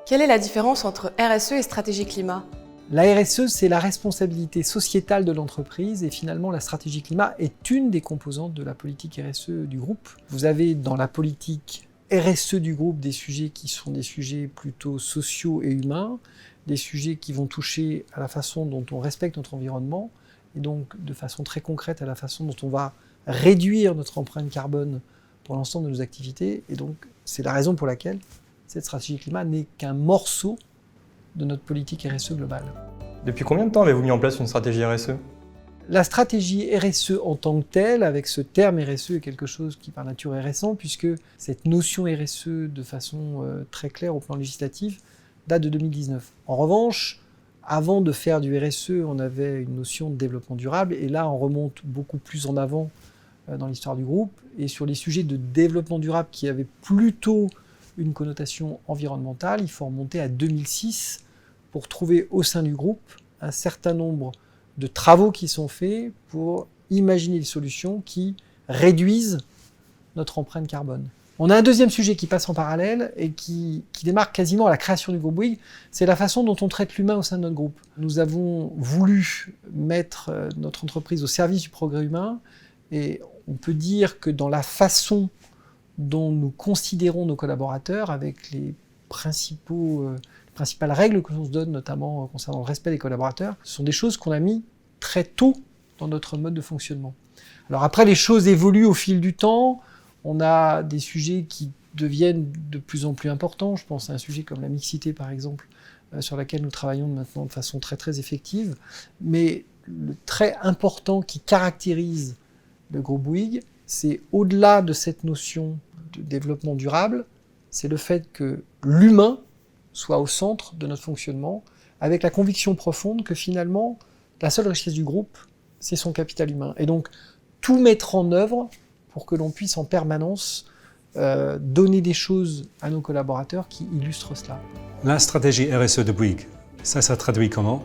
Quelle est la différence entre RSE et stratégie climat ? La RSE, c'est la responsabilité sociétale de l'entreprise et finalement la stratégie climat est une des composantes de la politique RSE du groupe. Vous avez dans la politique RSE du groupe des sujets qui sont des sujets plutôt sociaux et humains, des sujets qui vont toucher à la façon dont on respecte notre environnement et donc de façon très concrète à la façon dont on va réduire notre empreinte carbone pour l'ensemble de nos activités. Et donc c'est la raison pour laquelle cette stratégie climat n'est qu'un morceau de notre politique RSE globale. Depuis combien de temps avez-vous mis en place une stratégie RSE ? La stratégie RSE en tant que telle, avec ce terme RSE, est quelque chose qui par nature est récent, puisque cette notion RSE, de façon très claire au plan législatif, date de 2019. En revanche, avant de faire du RSE, on avait une notion de développement durable, et là on remonte beaucoup plus en avant dans l'histoire du groupe, et sur les sujets de développement durable qui avaient plutôt une connotation environnementale, il faut remonter à 2006 pour trouver au sein du groupe un certain nombre de travaux qui sont faits pour imaginer des solutions qui réduisent notre empreinte carbone. On a un deuxième sujet qui passe en parallèle et qui démarque quasiment à la création du groupe Bouygues, c'est la façon dont on traite l'humain au sein de notre groupe. Nous avons voulu mettre notre entreprise au service du progrès humain et on peut dire que dans la façon dont nous considérons nos collaborateurs avec les principales règles que l'on se donne, notamment concernant le respect des collaborateurs, ce sont des choses qu'on a mis très tôt dans notre mode de fonctionnement. Alors après, les choses évoluent au fil du temps, on a des sujets qui deviennent de plus en plus importants, je pense à un sujet comme la mixité par exemple, sur laquelle nous travaillons maintenant de façon très très effective, mais le trait important qui caractérise le groupe Bouygues, c'est au-delà de cette notion de développement durable, c'est le fait que l'humain soit au centre de notre fonctionnement, avec la conviction profonde que finalement, la seule richesse du groupe, c'est son capital humain. Et donc, tout mettre en œuvre pour que l'on puisse en permanence donner des choses à nos collaborateurs qui illustrent cela. La stratégie RSE de Bouygues, ça traduit comment ?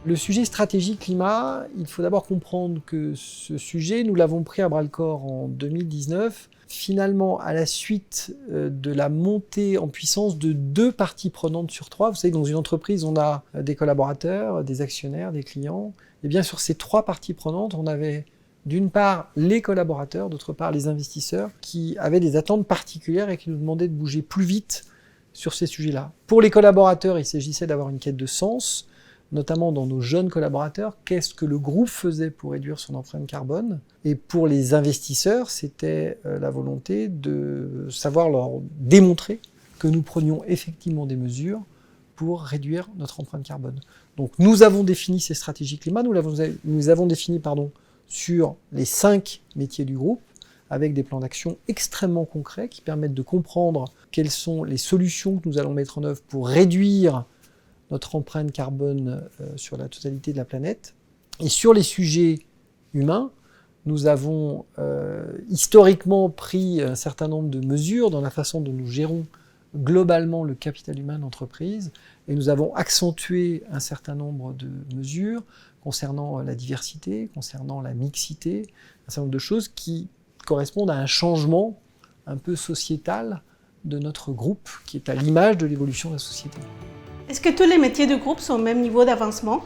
Le sujet stratégie climat, il faut d'abord comprendre que ce sujet, nous l'avons pris à bras-le-corps en 2019, finalement à la suite de la montée en puissance de 2 parties prenantes sur 3. Vous savez, dans une entreprise, on a des collaborateurs, des actionnaires, des clients. Et bien sur ces 3 parties prenantes, on avait d'une part les collaborateurs, d'autre part les investisseurs, qui avaient des attentes particulières et qui nous demandaient de bouger plus vite sur ces sujets-là. Pour les collaborateurs, il s'agissait d'avoir une quête de sens, notamment dans nos jeunes collaborateurs, qu'est-ce que le groupe faisait pour réduire son empreinte carbone. Et pour les investisseurs, c'était la volonté de savoir leur démontrer que nous prenions effectivement des mesures pour réduire notre empreinte carbone. Donc nous avons défini ces stratégies climat, nous avons défini sur les 5 métiers du groupe, avec des plans d'action extrêmement concrets qui permettent de comprendre quelles sont les solutions que nous allons mettre en œuvre pour réduire notre empreinte carbone sur la totalité de la planète. Et sur les sujets humains, nous avons historiquement pris un certain nombre de mesures dans la façon dont nous gérons globalement le capital humain de l'entreprise, et nous avons accentué un certain nombre de mesures concernant la diversité, concernant la mixité, un certain nombre de choses qui correspondent à un changement un peu sociétal de notre groupe, qui est à l'image de l'évolution de la société. Est-ce que tous les métiers du groupe sont au même niveau d'avancement ?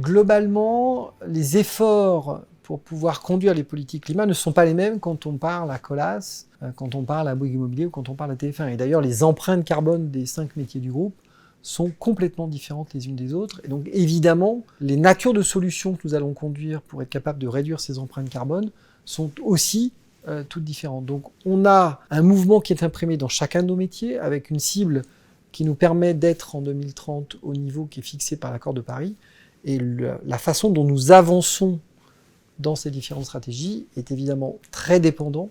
Globalement, les efforts pour pouvoir conduire les politiques climat ne sont pas les mêmes quand on parle à Colas, quand on parle à Bouygues Immobilier ou quand on parle à TF1. Et d'ailleurs, les empreintes carbone des 5 métiers du groupe sont complètement différentes les unes des autres. Et donc, évidemment, les natures de solutions que nous allons conduire pour être capables de réduire ces empreintes carbone sont aussi toutes différentes. Donc, on a un mouvement qui est imprimé dans chacun de nos métiers, avec une cible qui nous permet d'être en 2030 au niveau qui est fixé par l'accord de Paris. Et la façon dont nous avançons dans ces différentes stratégies est évidemment très dépendant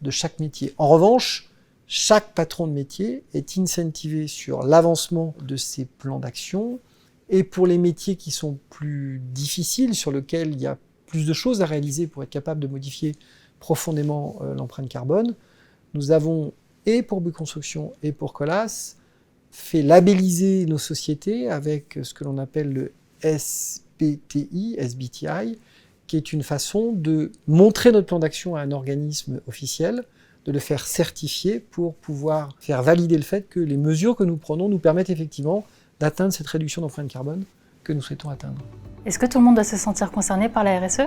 de chaque métier. En revanche, chaque patron de métier est incentivé sur l'avancement de ses plans d'action. Et pour les métiers qui sont plus difficiles, sur lesquels il y a plus de choses à réaliser pour être capable de modifier profondément l'empreinte carbone, nous avons, et pour Bouygues Construction et pour Colas, fait labelliser nos sociétés avec ce que l'on appelle le SBTI, qui est une façon de montrer notre plan d'action à un organisme officiel, de le faire certifier pour pouvoir faire valider le fait que les mesures que nous prenons nous permettent effectivement d'atteindre cette réduction d'empreinte carbone que nous souhaitons atteindre. Est-ce que tout le monde doit se sentir concerné par la RSE ?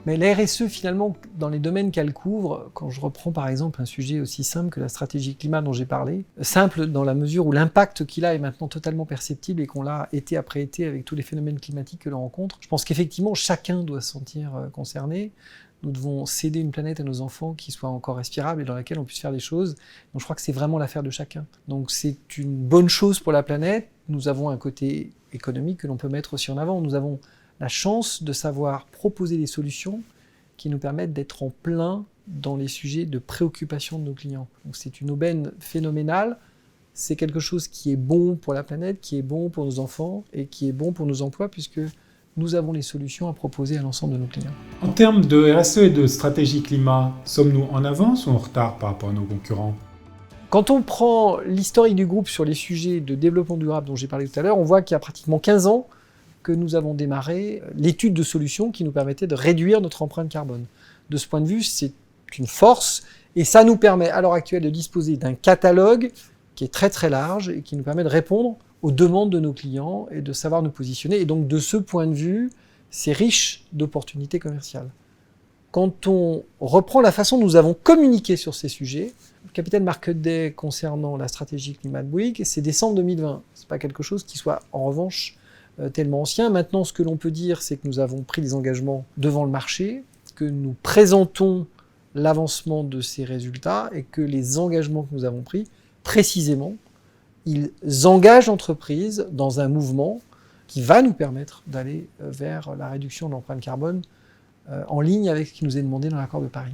Mais la RSE, finalement, dans les domaines qu'elle couvre, quand je reprends par exemple un sujet aussi simple que la stratégie climat dont j'ai parlé, simple dans la mesure où l'impact qu'il a est maintenant totalement perceptible et qu'on l'a été après été avec tous les phénomènes climatiques que l'on rencontre, je pense qu'effectivement chacun doit se sentir concerné. Nous devons céder une planète à nos enfants qui soit encore respirable et dans laquelle on puisse faire des choses. Donc je crois que c'est vraiment l'affaire de chacun. Donc c'est une bonne chose pour la planète. Nous avons un côté économique que l'on peut mettre aussi en avant. Nous avons la chance de savoir proposer des solutions qui nous permettent d'être en plein dans les sujets de préoccupation de nos clients. Donc c'est une aubaine phénoménale, c'est quelque chose qui est bon pour la planète, qui est bon pour nos enfants et qui est bon pour nos emplois puisque nous avons les solutions à proposer à l'ensemble de nos clients. En termes de RSE et de stratégie climat, sommes-nous en avance ou en retard par rapport à nos concurrents ? Quand on prend l'historique du groupe sur les sujets de développement durable dont j'ai parlé tout à l'heure, on voit qu'il y a pratiquement 15 ans que nous avons démarré l'étude de solutions qui nous permettait de réduire notre empreinte carbone. De ce point de vue, c'est une force et ça nous permet à l'heure actuelle de disposer d'un catalogue qui est très très large et qui nous permet de répondre aux demandes de nos clients et de savoir nous positionner. Et donc de ce point de vue, c'est riche d'opportunités commerciales. Quand on reprend la façon dont nous avons communiqué sur ces sujets, le capitaine Mark Day concernant la stratégie climat de Bouygues, c'est décembre 2020. C'est pas quelque chose qui soit en revanche tellement ancien. Maintenant, ce que l'on peut dire, c'est que nous avons pris des engagements devant le marché, que nous présentons l'avancement de ces résultats et que les engagements que nous avons pris, précisément, ils engagent l'entreprise dans un mouvement qui va nous permettre d'aller vers la réduction de l'empreinte carbone en ligne avec ce qui nous est demandé dans l'accord de Paris.